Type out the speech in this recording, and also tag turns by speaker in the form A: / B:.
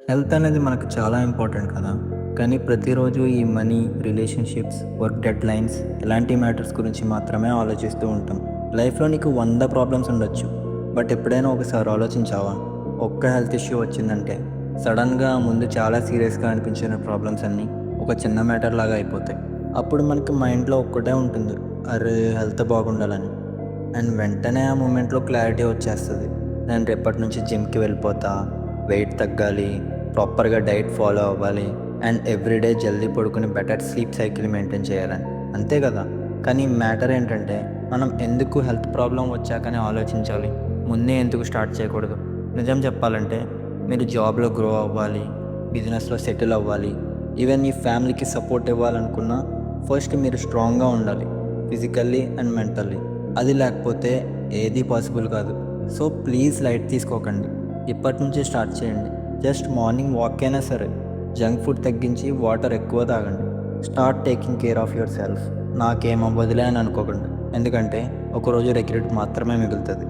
A: Health అనేది మనకు చాలా ఇంపార్టెంట్ కదా! కానీ ప్రతిరోజు ఈ మనీ, రిలేషన్‌షిప్స్, వర్క్ డెడ్‌లైన్స్ ఇలాంటి మ్యాటర్స్ గురించి మాత్రమే ఆలోచిస్తూ ఉంటాం. లైఫ్‌లో నీకు 100 ప్రాబ్లమ్స్ ఉండొచ్చు. బట్ ఎప్పుడైనా ఒకసారి ఆలోచించావా? ఒక్క హెల్త్ ఇష్యూ వచ్చిందంటే సడెన్‌గా ముందు చాలా సీరియస్‌గా అనిపించిన ప్రాబ్లమ్స్ అన్నీ ఒక చిన్న మ్యాటర్ లాగా అయిపోతాయి. అప్పుడు మనకి మైండ్‌లో ఒక్కటే ఉంటుంది. అరే! హెల్త్ బాగుండాలని. అండ్ వెంటనే ఆ మూమెంట్‌లో క్లారిటీ వచ్చేస్తది. నేను రేపటి నుంచి జిమ్‌కి వెళ్ళిపోతా, వెయిట్ తగ్గాలి, ప్రాపర్‌గా డైట్ ఫాలో అవ్వాలి అండ్ ఎవ్రీడే జల్దీ పడుకొని బెటర్ స్లీప్ సైకిల్ మెయింటైన్ చేయాలని. అంతే కదా! కానీ మ్యాటర్ ఏంటంటే మనం ఎందుకు హెల్త్ ప్రాబ్లమ్ వచ్చాకనే ఆలోచించాలి. ముందే ఎందుకు స్టార్ట్ చేయకూడదు? నిజం చెప్పాలంటే మీరు జాబ్‌లో గ్రో అవ్వాలి, బిజినెస్‌లో సెటిల్ అవ్వాలి, ఈవెన్ మీ ఫ్యామిలీకి సపోర్ట్ ఇవ్వాలనుకున్నా ఫస్ట్ మీరు స్ట్రాంగ్‌గా ఉండాలి. Physically and mentally. అది లేకపోతే ఏది పాసిబుల్ కాదు. సో ప్లీజ్ లైట్ తీసుకోకండి. ఇప్పటి నుంచే స్టార్ట్ చేయండి. జస్ట్ మార్నింగ్ వాక్ అయినా సరే జంక్ ఫుడ్ తగ్గించి వాటర్ ఎక్కువ తాగండి. Start taking care of yourself. నాకేమవ్వదులే అని అనుకోకండి. ఎందుకంటే ఒకరోజు రిగ్రెట్ మాత్రమే మిగులుతుంది.